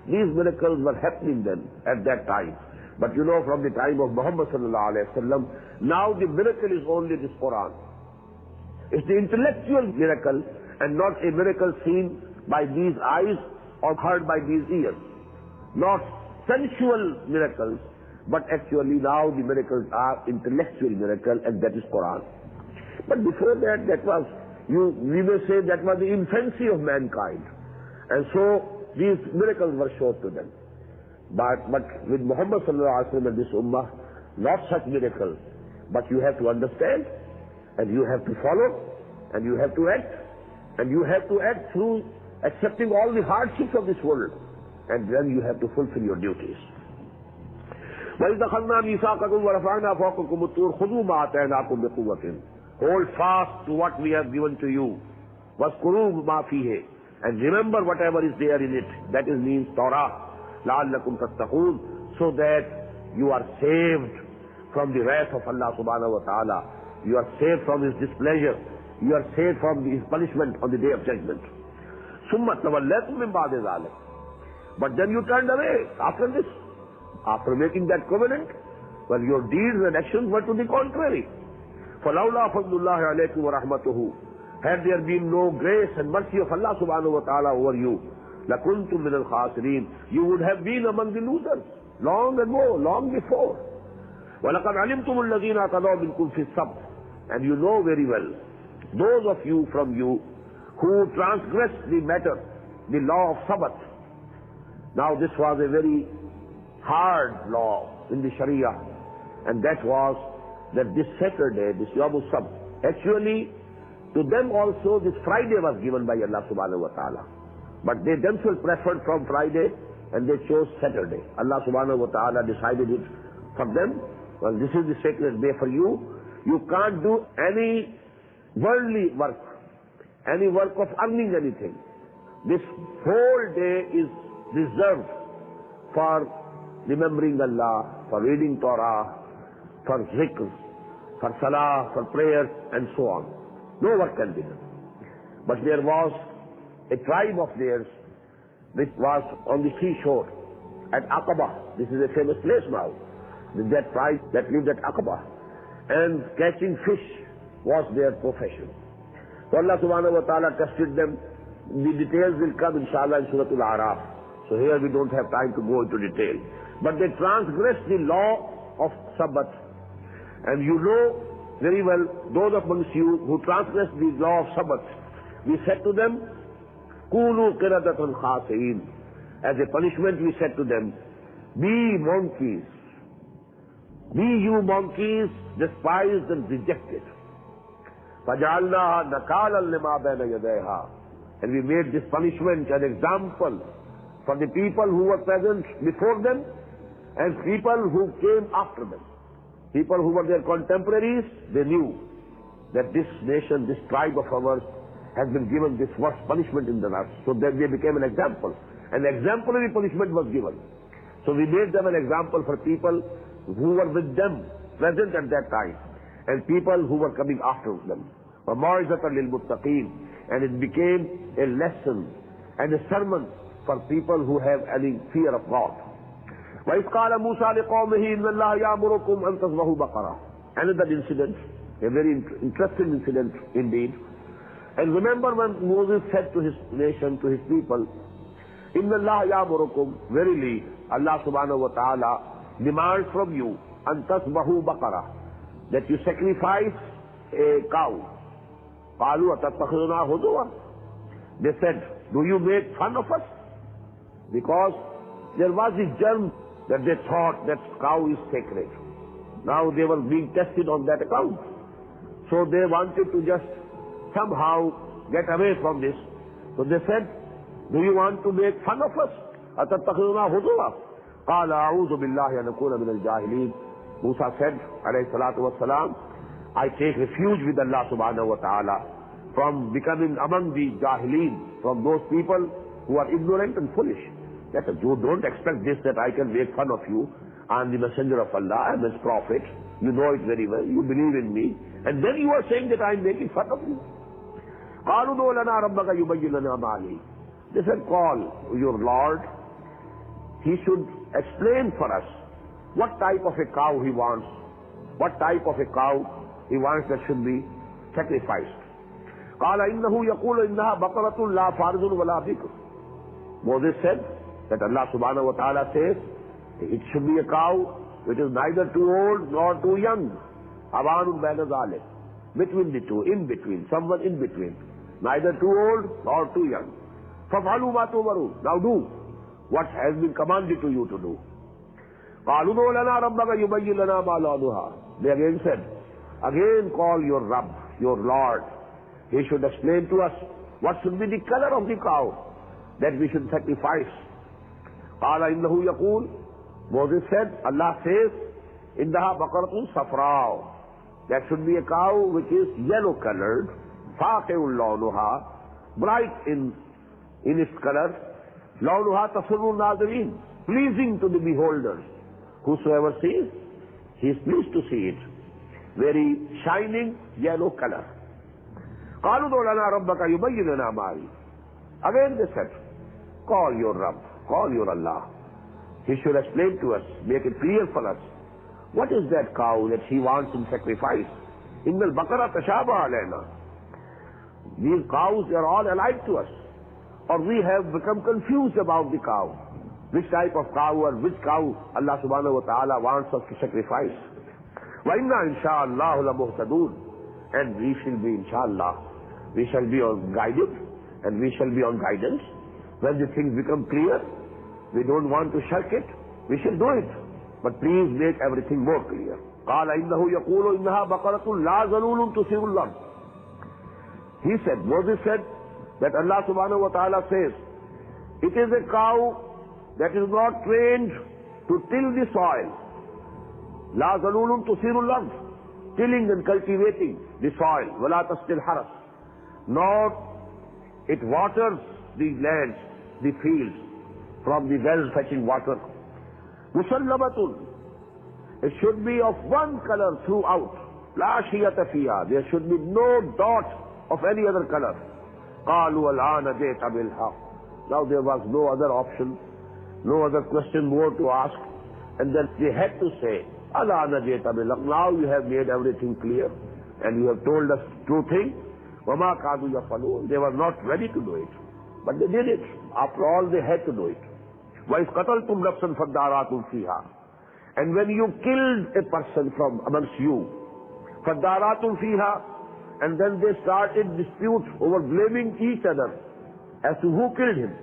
These miracles were happening then, at that time. But from the time of Muhammad sallallahu alayhi wa sallam, now the miracle is only this Quran. It's the intellectual miracle and not a miracle seen by these eyes or heard by these ears. Not sensual miracles, but actually now the miracles are intellectual miracle, and that is Quran. But before that, we may say that was the infancy of mankind. And so these miracles were shown to them. But with Muhammad sallallahu alaihi wasallam and this ummah, not such miracles. But you have to understand, and you have to follow, and you have to act, and you have to act through accepting all the hardships of this world, and then you have to fulfill your duties. وَإِذْ أَخَذْنَا مِيثَاقَكُمْ وَرَفَعْنَا فَوْقَكُمُ الطُّورَ خُذُوا مَا آتَيْنَاكُمْ بِقُوَّةٍ. Hold fast to what we have given to you. وَاذْكُرُوا مَا فِيهِ. And remember whatever is there in it. That means Torah. لَعَلَّكُمْ تَتَّقُونَ. So that you are saved from the wrath of Allah subhanahu wa ta'ala. You are saved from His displeasure. You are saved from His punishment on the day of judgment. ثُمَّ تَوَلَّيْتُم مِّن بَعْدِ ذَلِكَ. But then you turned away after this. After making that covenant, well, your deeds and actions were to the contrary. فَلَوْلَا فَضْلُ اللَّهِ عَلَيْكُمْ وَرَحْمَتُهُ. Had there been no grace and mercy of Allah subhanahu wa ta'ala over you, لَكُنْتُم مِّنَ الْخَاسِرِينَ. You would have been among the losers long ago, long before. وَلَقَدْ عَلِمْتُمُ الَّذِينَ اعْتَدَوْا مِنكُمْ فِي السَّبْتِ. And you know very well, those of you from you who transgressed the matter, the law of Sabbath. Now this was a very hard law in the Sharia, and that was that this Saturday, this Yawm al-Sabt, actually to them also this Friday was given by Allah subhanahu wa ta'ala. But they themselves preferred from Friday and they chose Saturday. Allah subhanahu wa ta'ala decided it for them. Well, this is the sacred day for you. You can't do any worldly work, any work of earning anything. This whole day is reserved for remembering Allah, for reading Torah, for zikr, for salah, for prayers, and so on. No work can be done. But there was a tribe of theirs which was on the seashore at Aqaba. This is a famous place now. That tribe that lived at Aqaba. And catching fish was their profession. So Allah subhanahu wa ta'ala tested them. The details will come inshallah in Surah Al-A'raf. So here we don't have time to go into detail. But they transgressed the law of Sabbath. And you know very well, those amongst you who transgressed the law of Sabbath, we said to them, Kunu qiradatan khasi'in. As a punishment we said to them, be monkeys, We, you monkeys, despised and rejected. فَجَعَلْنَاهَا نَكَالًا لِمَا بَيْنَ يَدَيْهَا. And we made this punishment an example for the people who were present before them and people who came after them. People who were their contemporaries, they knew that this nation, this tribe of ours has been given this worst punishment in the earth. So that they became an example. An exemplary punishment was given. So we made them an example for people who were with them, present at that time, and people who were coming after them. وَمَوْعِظَةً لِلْمُتَّقِينَ. And it became a lesson and a sermon for people who have any fear of God. وَإِذْ قَالَ مُوسَى لِقَوْمِهِ إِنَّ اللَّهَ يَأْمُرُكُمْ أَن تَذْبَحُوا بَقَرَةً. Another incident, a very interesting incident indeed. And remember when Moses said to his nation, to his people, إِنَّ اللَّهَ يَأْمُرُكُمْ, verily Allah subhanahu wa ta'ala demands from you أَن تَذْبَحُوا بَقَرَةً, that you sacrifice a cow. قَالُوا أَتَتَّخِذُنَا هُزُوًا. They said, do you make fun of us? Because there was this germ that they thought that cow is sacred. Now they were being tested on that account. So they wanted to just somehow get away from this. So they said, do you want to make fun of us? أَتَتَّخِذُنَا هُزُوًا. قَالَ أَعُوذُ بِاللَّهِ أَنْ أَكُونَ مِنَ الْجَاهِلِينَ. Musa said, alayhi salatu wassalam, I take refuge with Allah subhanahu wa ta'ala from becoming among the Jahileen, from those people who are ignorant and foolish. That you don't expect this, that I can make fun of you. I am the messenger of Allah, I am his prophet. You know it very well, you believe in me. And then you are saying that I am making fun of you. قَالُوا دُعُ لَنَا رَبَّكَ يُبَيِّنْ لَنَا مَا عَلَيْهِ. They said, call your Lord. He should explain for us what type of a cow he wants, what type of a cow he wants that should be sacrificed. قال إنه يقول إنها بقرة لا فارض ولا بكر. Moses said that Allah subhanahu wa ta'ala says it should be a cow which is neither too old nor too young. أَوَانٌ بَيْنَ ذَلِكَ, between the two, in between, someone in between, neither too old nor too young. فَفْعَلُوا مَا تُؤْمَرُونَ. Now do what has been commanded to you to do. قَالُوا ادْعُ لَنَا رَبَّكَ يُبَيِّنْ لَنَا مَا لَوْنُهَا. They again said, again call your Rabb, your Lord. He should explain to us what should be the color of the cow that we should sacrifice. قَالَ إِنَّهُ يَقُولُ. Moses said, Allah says, إِنَّهَا بَقَرَةٌ صَفْرَاءٌ. That should be a cow which is yellow colored, فَاقِعُ لَوْنُهَا, bright in its color. لَوْنُهَا تَسُرُّ النَّاظِرِينَ, pleasing to the beholders. Whosoever sees, he is pleased to see it. Very shining yellow color. قَالُوا ادْعُ لَنَا رَبَّكَ يُبَيِّنْ لَنَا مَا هِيَ. Again they said, call your Rabb, call your Allah. He should explain to us, make it clear for us. What is that cow that he wants in sacrifice? إِنَّ الْبَقَرَ تَشَابَهَ عَلَيْنَا. These cows, they are all alike to us. Or we have become confused about the cow. Which type of cow or which cow Allah subhanahu wa ta'ala wants us to sacrifice. وَإِنَّا إِنْ شَاءَ اللَّهُ لَمُهْتَدُونَ. And we shall be, inshallah, we shall be on guided and we shall be on guidance. When the things become clear, we don't want to shirk it, we shall do it. But please make everything more clear. قَالَ إِنَّهُ يَقُولُ إِنَّهَا بَقَرَةٌ لَا ذَلُولٌ تُثِيرُ الْأَرْضَ. He said, Moses said, that Allah subhanahu wa ta'ala says, it is a cow that is not trained to till the soil. لَا ذَلُولٌ تُثِيرُ الْأَرْضَ, tilling and cultivating the soil. وَلَا تَسْقِي الْحَرَثَ, nor it waters the lands, the fields, from the well fetching water. مُسَلَّمَةٌ, it should be of one color throughout. لَا شِيَةَ فِيهَا, there should be no dot of any other color. قَالُوا الْآنَ جِئْتَ بِالْحَقِّ. Now there was no other option, no other question more to ask. And then they had to say, الْآنَ جِئْتَ بِالْحَقِّ. Now you have made everything clear and you have told us true thing. وَمَا كَادُوا يَفْعَلُونَ. They were not ready to do it, but they did it. After all, they had to do it. وَإِذْ قَتَلْتُمْ نَفْسًا فَادَّارَأْتُمْ فِيهَا. And when you killed a person from amongst you, فَادَّارَأْتُمْ فِيهَا, and then they started dispute over blaming each other as to who killed him.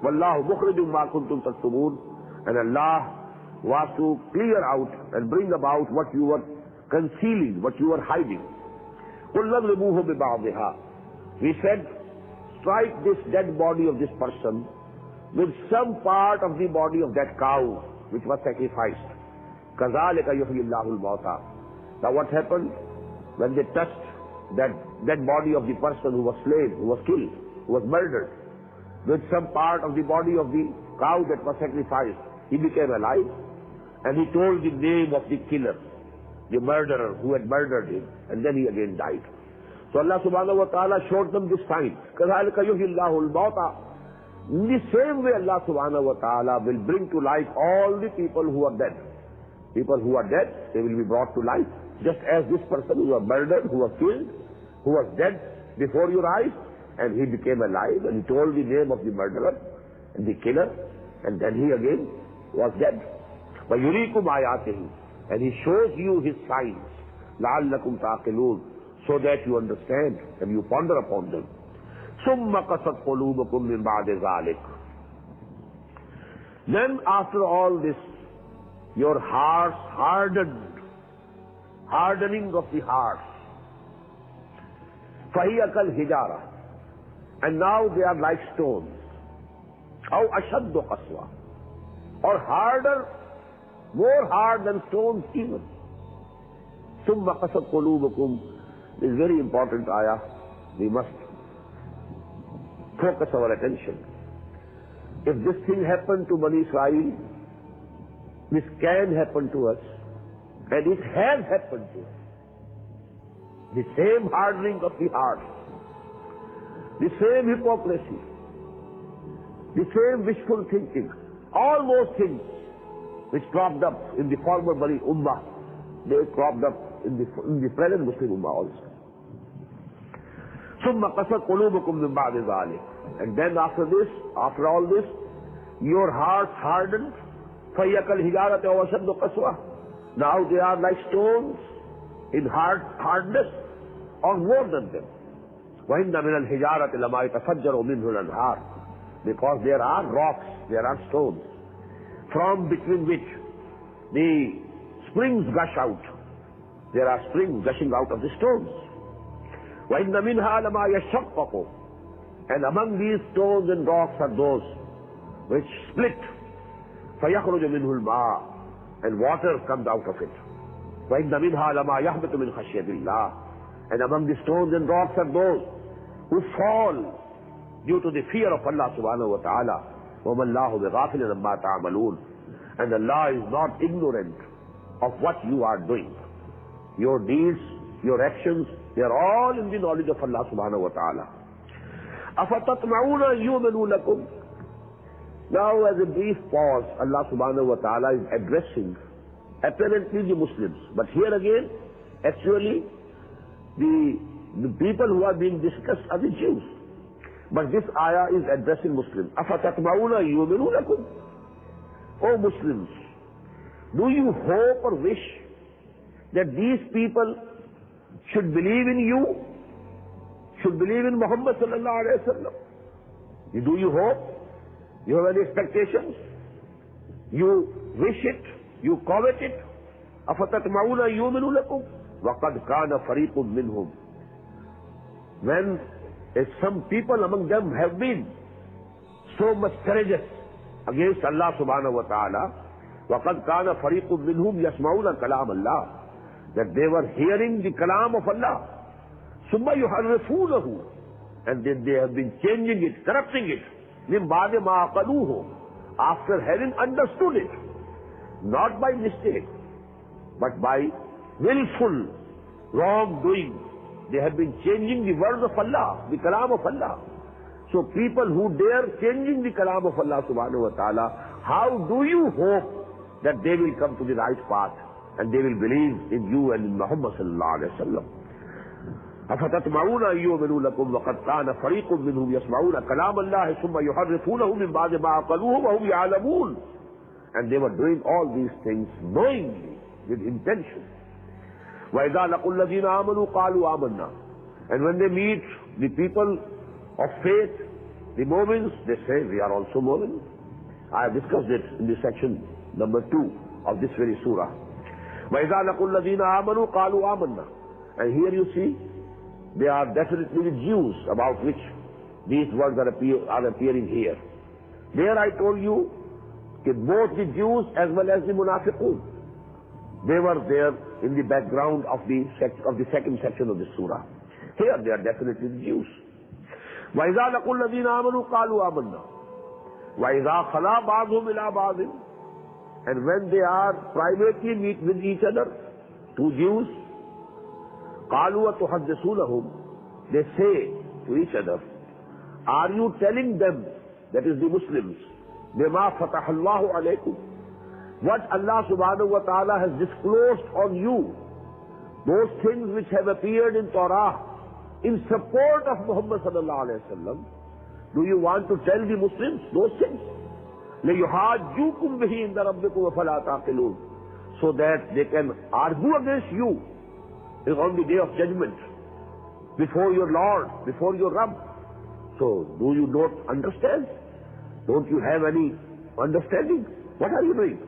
وَاللَّهُ مُخْرِجٌ مَا كُنْتُمْ تَكْتُمُونَ. And Allah was to clear out and bring about what you were concealing, what you were hiding. قُلْ نَضْرِبُوهُ بِبَعْضِهَا. We said, strike this dead body of this person with some part of the body of that cow which was sacrificed. كَذَلِكَ يُحْيِي اللَّهُ الْمَوْتَى. Now what happened? When they touched that dead body of the person who was slain, who was killed, who was murdered, with some part of the body of the cow that was sacrificed, he became alive, and he told the name of the killer, the murderer who had murdered him, and then he again died. So Allah subhanahu wa ta'ala showed them this sign. كَذَلِكَ يُحْيِي اللَّهُ الْمَوْتَى. In the same way Allah subhanahu wa ta'ala will bring to life all the people who are dead. People who are dead, they will be brought to life. Just as this person who was murdered, who was killed, who was dead before your eyes, and he became alive, and he told the name of the murderer and the killer, and then he again was dead. وَيُرِيكُمْ آيَاتِهِ. And he shows you his signs, لَعَلَّكُمْ تَعْقِلُونَ, so that you understand and you ponder upon them. ثُمَّ قَسَتْ قُلُوبُكُمْ مِنْ بَعْدِ ذَلِكَ. Then after all this, your hearts hardened, hardening of the hearts. فَهِيَ كَالْحِجَارَةِ. And now they are like stones. أَوْ أَشَدُّ قَسْوَةً. Or harder, more hard than stones even. ثُمَّ قَسَتْ قُلُوبُكُمْ. This is very important ayah. We must focus our attention. If this thing happened to Bani Israel, this can happen to us, and it has happened to us. The same hardening of the heart, the same hypocrisy, the same wishful thinking, all those things which cropped up in the former Bani Ummah, they cropped up in the present Muslim Ummah also. ثُمَّ قَسَتْ قُلُوبُكُمْ مِنْ بَعْدِ ذَلِكَ. And then after this, after all this, your hearts hardened. فَهِيَ كَالْحِجَارَةِ أَوْ أَشَدُّ قَسْوَةً. Now they are like stones in hardness, or more than them. وَإِنَّ مِنَ الْحِجَارَةِ لَمَا يَتَفَجَّرُ مِنْهُ الْأَنْهَارُ. Because there are rocks, there are stones, from between which the springs gush out. There are springs gushing out of the stones. وَإِنَّ مِنْهَا لَمَا يَشَّقَّقُ. And among these stones and rocks are those which split. فَيَخْرُجُ مِنْهُ الْمَاءُ. And water comes out of it. وَإِنَّ مِنْهَا لَمَا يَهْبِطُ مِنْ خَشْيَةِ اللَّهِ. And among the stones and rocks are those who fall due to the fear of Allah subhanahu wa ta'ala. وَمَا اللَّهُ بِغَافِلٍ عَمَّا تَعْمَلُونَ. And Allah is not ignorant of what you are doing. Your deeds, your actions, they are all in the knowledge of Allah subhanahu wa ta'ala. أَفَتَطْمَعُونَ أَن يُؤْمِنُوا لَكُمْ. Now, as a brief pause, Allah subhanahu wa ta'ala is addressing apparently the Muslims. But here again, actually, the people who are being discussed are the Jews. But this ayah is addressing Muslims. أَفَتَطْمَعُونَ أَن يُؤْمِنُوا لَكُمْ. O Muslims, do you hope or wish that these people should believe in you, should believe in Muhammad sallallahu alayhi wa sallam? Do you hope? You have any expectations? You wish it? You covet it? أَفَتَطْمَعُونَ أَن يُؤْمِنُوا لَكُمْ وَقَدْ كَانَ فَرِيقٌ مِّنْهُمْ. When some people among them have been so much courageous against Allah subhanahu wa ta'ala, وَقَدْ كَانَ فَرِيقٌ مِّنْهُمْ يَسْمَعُونَ كَلَامَ اللَّهِ. That they were hearing the kalam of Allah. ثُمَّ يُحَرِّفُونَهُ. And then they have been changing it, corrupting it. مِنْ بَعْدِ مَا عَقَلُوهُ. After having understood it. Not by mistake, but by willful wrongdoing. They have been changing the words of Allah, the kalam of Allah. So people who dare changing the kalam of Allah subhanahu wa ta'ala, how do you hope that they will come to the right path and they will believe in you and in Muhammad sallallahu alayhi wa sallam? أَفَتَطْمَعُونَ أَن يُؤْمِنُوا لَكُمْ وَقَدْ كَانَ فَرِيقٌ مِّنْهُمْ يَسْمَعُونَ كَلَامَ اللَّهِ ثُمَّ يُحَرِّفُونَهُ مِنْ بَعْدِ مَا عَقَلُوهُ وَهُمْ يَعْلَمُونَ. And they were doing all these things knowingly, with intention. وَإِذَا لَقُوا الَّذِينَ آمَنُوا قَالُوا آمَنَّا. And when they meet the people of faith, the Mu'mins, they say, we are also Mu'min. I have discussed it in the section number 2. of this very surah. وَإِذَا لَقُوا الَّذِينَ آمَنُوا قَالُوا آمَنَّا. And here you see, they are definitely the Jews about which these words are appearing here. There I told you that both the Jews as well as the Munafiqun, they were there in the background of the second section of the surah. Here they are definitely the Jews. وَإِذَا لَقُوا الَّذِينَ آمَنُوا قَالُوا آمَنَّا وَإِذَا خَلَا بَعْضُهُمْ إِلَىٰ بَعْضٍ. And when they are privately meet with each other, two Jews, قَالُوا وَتُحَدِّثُونَهُمْ, they say to each other, are you telling them, that is the Muslims, بِمَا فَتَحَ اللَّهُ عَلَيْكُمْ, what Allah subhanahu wa ta'ala has disclosed on you, those things which have appeared in Torah in support of Muhammad sallallahu alayhi wa sallam, do you want to tell the Muslims those things? لَيُحَاجُّوكُمْ بِهِ عِنْدَ رَبِّكُمْ وَفَلَا تَعْقِلُونَ, so that they can argue against you on the day of judgment before your Lord, before your Rabb. So, do you not understand? Don't you have any understanding? What are you doing?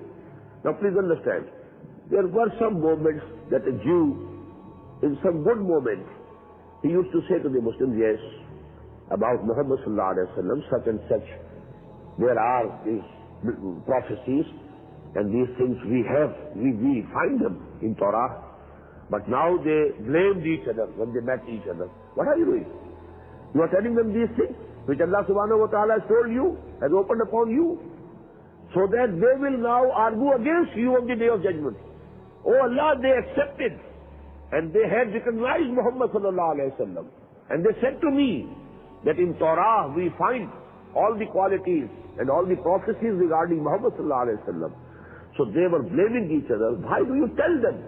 Now please understand, there were some moments that a Jew, in some good moments, he used to say to the Muslims, yes, about Muhammad sallallahu alayhi wa sallam, such and such, there are these prophecies, and these things we find them in Torah. But now they blamed each other when they met each other. What are you doing? You are telling them these things which Allah subhanahu wa ta'ala has told you, has opened upon you, so that they will now argue against you on the day of judgment. Oh Allah, they accepted, and they had recognized Muhammad sallallahu alayhi wa sallam. And they said to me that in Torah we find all the qualities and all the prophecies regarding Muhammad sallallahu alayhi wa sallam. So they were blaming each other. Why do you tell them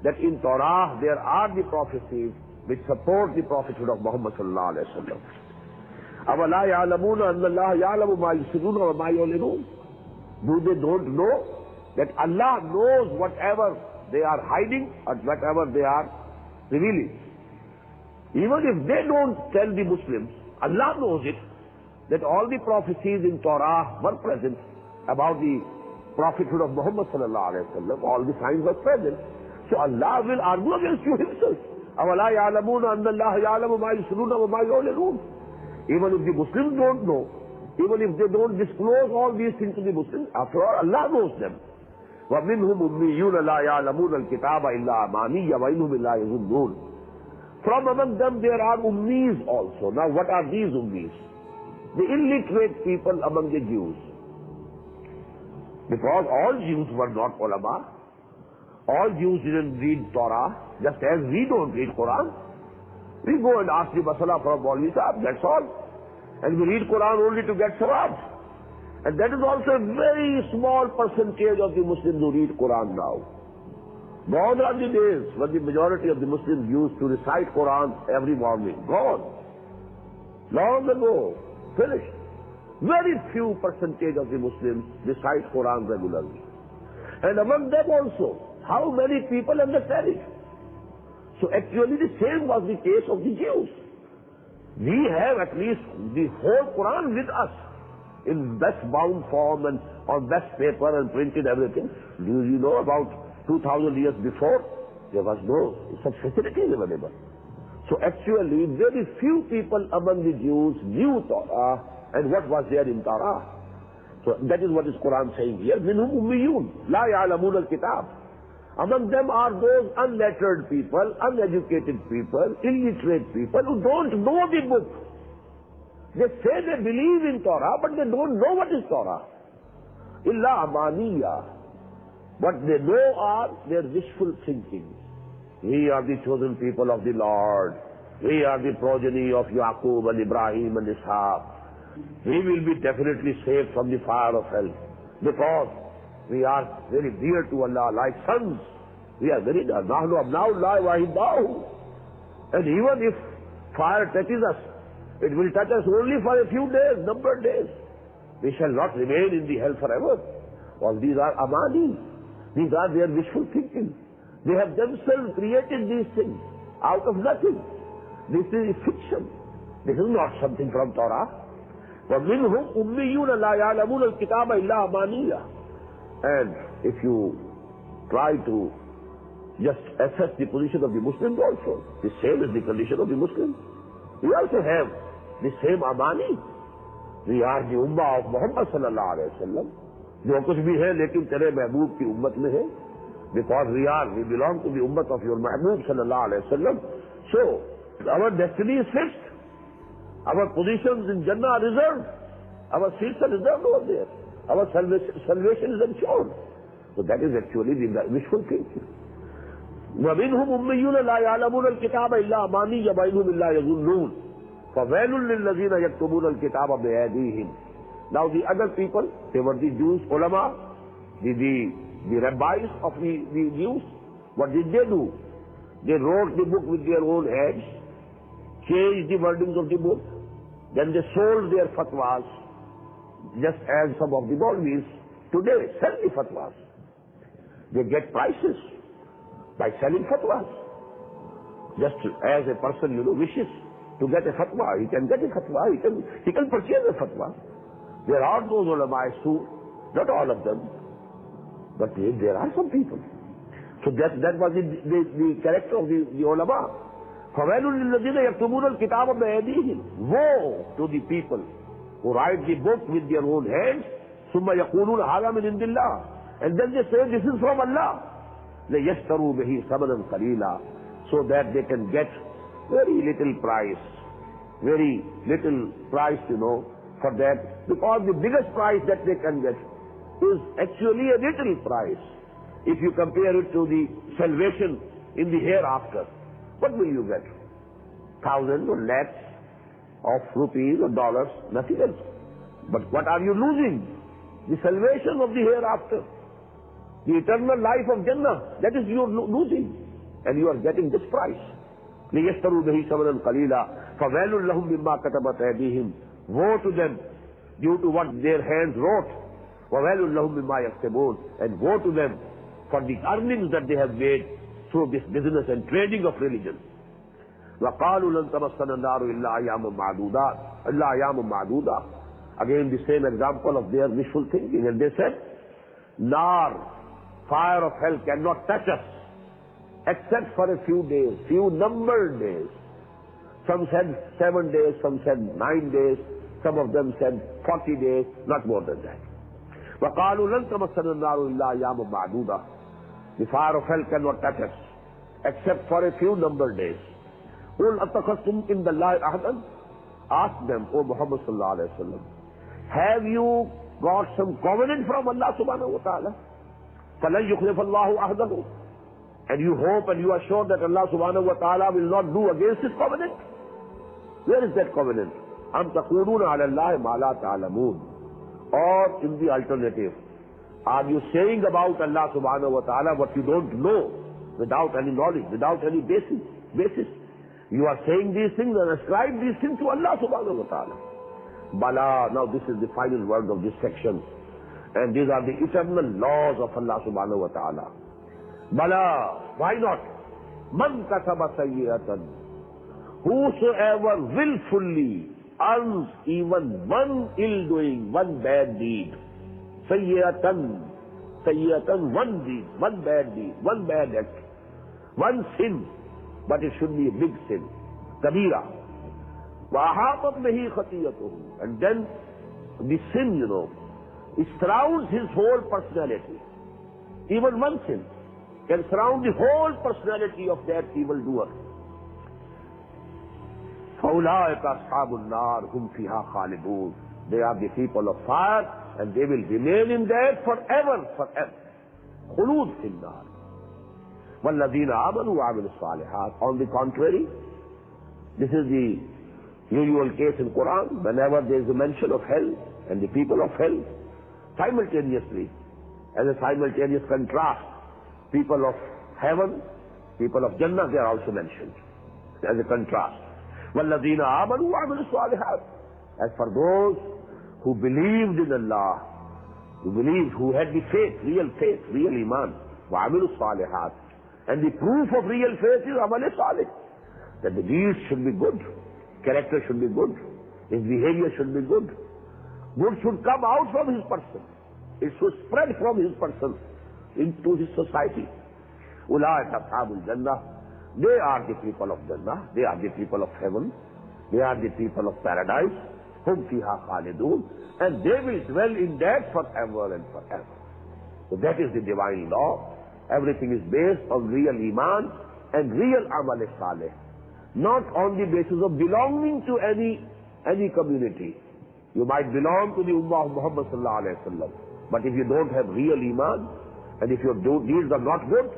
that in Torah there are the prophecies which support the prophethood of Muhammad sallallahu alayhi wa sallam? أَوَلَا يَعْلَمُونَ أَنَّ اللَّهَ يَعْلَمُ مَا يُسِرُّونَ وَمَا يُعْلِنُونَ. Do they don't know that Allah knows whatever they are hiding or whatever they are revealing? Even if they don't tell the Muslims, Allah knows it, that all the prophecies in Torah were present about the prophethood of Muhammad sallallahu alayhi wa sallam, all the signs were present. So Allah will argue against you himself. أَوَلَا يَعْلَمُونَ أَنَّ اللَّهَ يَعْلَمُ مَا يُسِرُّونَ وَمَا يُعْلِنُونَ. Even if the Muslims don't know, even if they don't disclose all these things to the Muslims, after all, Allah knows them. وَمِنْهُمْ أُمِّيُّونَ لَا يَعْلَمُونَ الْكِتَابَ إِلَّا أَمَانِيَّ وَإِنْهُمْ إِلَّا يَظُنُّونَ. From among them there are ummis also. Now what are these ummis? The illiterate people among the Jews. Because all Jews were not ulama. All Jews didn't read Torah, just as we don't read Quran. We go and ask the masala from Maulvi Sahab, that's all. And we read Quran only to get sawab. And that is also a very small percentage of the Muslims who read Quran now. Gone are the days when the majority of the Muslims used to recite Quran every morning. Gone. Long ago. Finished. Very few percentage of the Muslims recite Quran regularly. And among them also, how many people understand it? So actually the same was the case of the Jews. We have at least the whole Quran with us in best bound form and on best paper and printed everything. Do you know about 2000 years before? There was no such facilities available. So actually very few people among the Jews knew Torah and what was there in Torah. So that is what is Quran saying here. مِنْهُمْ أُمِّيُّونَ لَا يَعْلَمُونَ الْكِتَابِ. Among them are those unlettered people, uneducated people, illiterate people who don't know the book. They say they believe in Torah, but they don't know what is Torah. إِلَّا أَمَانِيَّ. What they know are their wishful thinking. We are the chosen people of the Lord. We are the progeny of Yaqub and Ibrahim and Ishaq. We will be definitely saved from the fire of hell. Because we are very dear to Allah, like sons. We are very dear. نَحْنُ أَبْنَاءُ اللَّهِ وَأَحِبَّاؤُهُ. And even if fire touches us, it will touch us only for a few days, numbered days. We shall not remain in the hell forever. All these are amani. These are their wishful thinking. They have themselves created these things out of nothing. This is fiction. This is not something from Torah. وَمِنْهُمْ أُمِّيُّونَ لَا يَعْلَمُونَ الْكِتَابَ إِلَّا أَمَانِيَّ. And if you try to just assess the position of the Muslims also. The same is the condition of the Muslims. We also have the same Amani. We are the Ummah of Muhammad sallallahu alayhi wa sallam. جو کچھ بھی ہے لیکن تیرے محبوب کی امت میں ہے. Because we belong to the ummah of your Mahbub sallallahu alayhi wa sallam. So, our destiny is fixed. Our positions in Jannah are reserved. Our seats are reserved over there. Our salvation is ensured. So that is actually the wishful thinking. وَمِنْهُمْ أُمِّيُّونَ لَا يَعْلَمُونَ الْكِتَابَ إِلَّا أَمَانِيَّ وَإِنْهُمْ إِلَّا يَظُنُّونَ فَوَيْلٌ لِلَّذِينَ يَكْتُبُونَ الْكِتَابَ بِأَيْدِيهِمْ. Now the other people, they were the Jews, ulama, the rabbis of the Jews. What did they do? They wrote the book with their own hands, changed the wordings of the book, then they sold their fatwas, just as some of the Maulvis today sell the fatwas. They get prices by selling fatwas. Just as a person, wishes to get a fatwa, he can get a fatwa, he can purchase a fatwa. There are those ulama who, not all of them, but there are some people. So that was the character of the ulama. فَوَيْلٌ لِلَّذِينَ يَكْتُبُونَ الْكِتَابَ بِأَيْدِيهِمْ. Woe to the people who write the book with their own hands. ثُمَّ يَقُولُونَ هَذَا مِنْ عِنْدِ اللَّهِ. And then they say, this is from Allah. لَيَشْتَرُوا بِهِ ثَمَنًا قَلِيلًا. So that they can get very little price. Very little price, for that. Because the biggest price that they can get is actually a little price. If you compare it to the salvation in the hereafter, what will you get? Thousands or lakhs of rupees or dollars, nothing else. But what are you losing? The salvation of the hereafter. The eternal life of Jannah. That is you are losing. And you are getting this price. لِيَشْتَرُوا بِهِ ثَمَنًا قَلِيلًا فَوَيْلٌ لَهُمْ مِمَّا كَتَبَتْ أَيْدِيهِمْ. Woe to them due to what their hands wrote. وَوَيْلٌ لَهُمْ مِمَّا يَكْسِبُونَ. And woe to them for the earnings that they have made through this business and trading of religion. وَقَالُوا لَن تَمَسَّنَا النَّارُ إِلَّا أَيَّامٌ مَعْدُودَةٌ. Again the same example of their wishful thinking. And they said, Nar, fire of hell cannot touch us except for a few days, few numbered days. Some said 7 days, some said 9 days, some of them said 40 days, not more than that. وَقَالُوا لَن تَمَسَّنَا النَّارُ إِلَّا أَيَّامٌ مَعْدُودَةٌ. The fire of hell cannot touch us except for a few numbered days. قُلْ أَتَّخَذْتُمْ عِندَ اللَّهِ عَهْدًا. Ask them, O Muhammad sallallahu alayhi wa sallam, have you got some covenant from Allah subhanahu wa ta'ala? فَلَنْ يُخْلِفَ اللَّهُ عَهْدَهُ. And you hope and you are sure that Allah subhanahu wa ta'ala will not do against his covenant? Where is that covenant? أَمْ تَقُولُونَ عَلَى اللَّهِ مَا لَا تَعْلَمُونَ. Or in the alternative, are you saying about Allah subhanahu wa ta'ala what you don't know, without any knowledge, without any basis? You are saying these things and ascribe these things to Allah subhanahu wa ta'ala. Bala, now this is the final word of this section. And these are the eternal laws of Allah subhanahu wa ta'ala. Bala, why not? Man kasaba sayyatan. Whosoever willfully earns even one ill doing, one bad deed. Sayyatan, one deed, one bad deed, one bad act, one sin, but it should be a big sin. Kabira. وَأَحَاطَتْ بِهِ خَطِيَّتُهُ. And then the sin, it surrounds his whole personality. Even one sin can surround the whole personality of that evildoer. فَأُولَٰئِكَ أَصْحَابُ النَّارِ هُمْ فِيهَا خَالِدُونَ. They are the people of fire, and they will remain in that forever. خُلُودٌ فِي النَّارِ. وَالَّذِينَ آمَنُوا وَعَمِلُوا الصَّالِحَاتِ. On the contrary, this is the usual case in Quran. Whenever there is a mention of hell and the people of hell, simultaneously, as a simultaneous contrast, people of heaven, people of Jannah, they are also mentioned as a contrast. وَالَّذِينَ آمَنُوا وَعَمِلُوا الصَّالِحَاتِ. As for those who believed in Allah, who had the faith, real iman, وَعَمِلُوا الصَّالِحَاتِ. And the proof of real faith is amal salih, that the deeds should be good, character should be good, his behavior should be good. Good should come out from his person. It should spread from his person into his society. Ulaika ashabul Jannah. They are the people of Jannah. They are the people of heaven. They are the people of paradise. Hum fiha khalidun. And they will dwell in that forever and forever. So that is the divine law. Everything is based on real iman and real amal saleh. Not on the basis of belonging to any community. You might belong to the Ummah of Muhammad sallallahu alayhi wa sallam. But if you don't have real iman, and if your deeds are not good,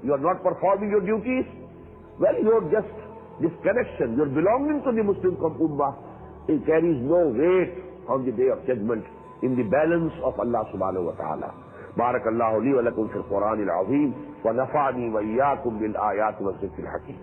you are not performing your duties, well, you're just disconnection. Your belonging to the Muslim Ummah, it carries no weight on the day of judgment in the balance of Allah subhanahu wa ta'ala. بارك الله لي ولكم في القرآن العظيم ونفعني وإياكم بالآيات والذكر الحكيم.